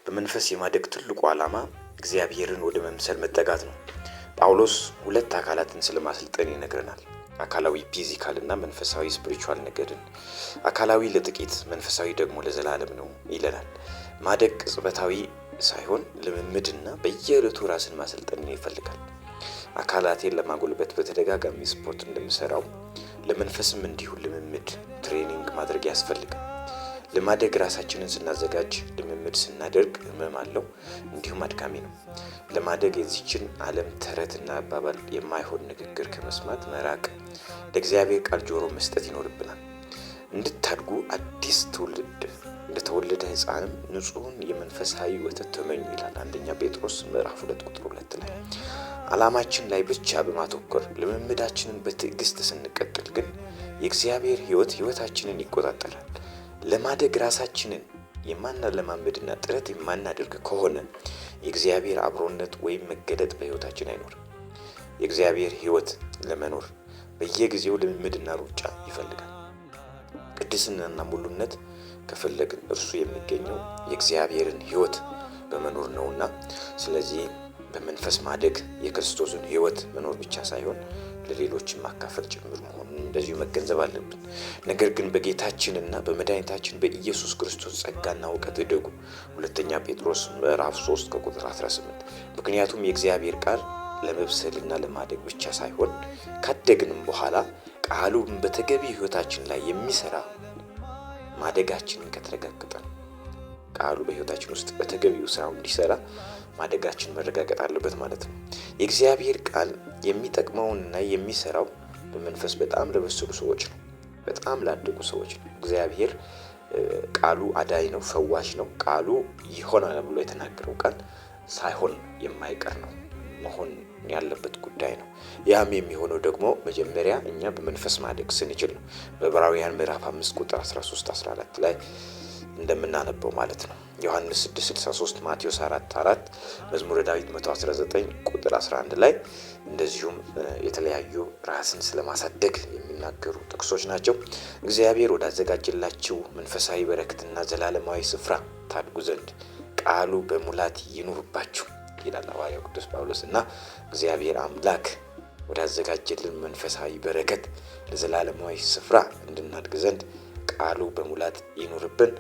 በመንፈስ የማደግ ትልቁ ዓላማ እግዚአብሔርን ወደ መምሰል መጠጋት ነው። ጳውሎስ ሁለት አካላትን ስለማሰልጠን ይነግረናል። አካላዊ ፊዚካል እና መንፈሳዊ ስፒሪቹዋል ነገርን። አካላዊ ለጥቂት መንፈሳዊ ደግሞ ለዘላለም ነው ይለናል። ማደግ ቅጽበታዊ ሳይሆን ልምምድና በየዕለቱ ራስን ማሰልጠንን ይፈልጋል። አካላቴን ለማጎልበት በተደጋጋሚ ስፖርት እንደምሰራው ለመንፈስም እንዲሁ ልምምድ ትሬኒንግ ማድረግ ያስፈልጋል። ለማደግ ራሳችንን ስናዘጋጅ ልምምድ ስናደርግ ህመም አለው፣ እንዲሁም አድካሚ ነው። ለማደግ የዚችን ዓለም ተረትና አባባል የማይሆን ንግግር ከመስማት መራቅ፣ ለእግዚአብሔር ቃል ጆሮ መስጠት ይኖርብናል። እንድታድጉ አዲስ ትውልድ እንደተወለደ ሕፃንም ንጹሕን የመንፈሳዊ ወተት ተመኙ ይላል አንደኛ ጴጥሮስ ምዕራፍ 2 ቁጥር 2 ላይ። ዓላማችን ላይ ብቻ በማተኮር ልምምዳችንን በትዕግስት ስንቀጥል ግን የእግዚአብሔር ሕይወታችንን ይቆጣጠራል። ለማደግ ራሳችንን የማናለማመድና ጥረት የማናደርግ ከሆነ የእግዚአብሔር አብሮነት ወይም መገለጥ በሕይወታችን አይኖርም። የእግዚአብሔር ሕይወት ለመኖር በየጊዜው ልምምድና ሩጫ ይፈልጋል። ቅድስናና ሙሉነት ከፈለግን እርሱ የሚገኘው የእግዚአብሔርን ሕይወት በመኖር ነውና፣ ስለዚህ በመንፈስ ማደግ የክርስቶስን ሕይወት መኖር ብቻ ሳይሆን ለሌሎችም ማካፈል ጭምር መሆኑን እንደዚሁ መገንዘብ አለብን። ነገር ግን በጌታችንና በመድኃኒታችን በኢየሱስ ክርስቶስ ጸጋና እውቀት እደጉ። ሁለተኛ ጴጥሮስ ምዕራፍ 3 ከቁጥር 18። ምክንያቱም የእግዚአብሔር ቃል ለመብሰልና ለማደግ ብቻ ሳይሆን ካደግንም በኋላ ቃሉን በተገቢ ሕይወታችን ላይ የሚሰራ ማደጋችንን ከተረጋገጠ ነው። ቃሉ በሕይወታችን ውስጥ በተገቢው ስራው እንዲሰራ ማደጋችን መረጋገጥ አለበት ማለት ነው። የእግዚአብሔር ቃል የሚጠቅመውንና የሚሰራው በመንፈስ በጣም ለበሰሉ ሰዎች ነው፣ በጣም ላደጉ ሰዎች ነው። እግዚአብሔር ቃሉ አዳኝ ነው፣ ፈዋሽ ነው። ቃሉ ይሆናል ብሎ የተናገረው ቃል ሳይሆን የማይቀር ነው፣ መሆን ያለበት ጉዳይ ነው። ያም የሚሆነው ደግሞ መጀመሪያ እኛ በመንፈስ ማደግ ስንችል ነው። በዕብራውያን ምዕራፍ 5 ቁጥር 13-14 ላይ እንደምናነበው ማለት ነው። ዮሐንስ 6:63፣ ማቴዎስ 4:4፣ መዝሙረ ዳዊት 119 ቁጥር 11 ላይ እንደዚሁም የተለያዩ ራስን ስለማሳደግ የሚናገሩ ጥቅሶች ናቸው። እግዚአብሔር ወዳዘጋጀላችሁ መንፈሳዊ በረከትና ዘላለማዊ ስፍራ ታድጉ ዘንድ ቃሉ በሙላት ይኑርባችሁ ይላል ሐዋርያው ቅዱስ ጳውሎስ። እና እግዚአብሔር አምላክ ወዳዘጋጀልን መንፈሳዊ በረከት ለዘላለማዊ ስፍራ እንድናድግ ዘንድ ቃሉ በሙላት ይኑርብን።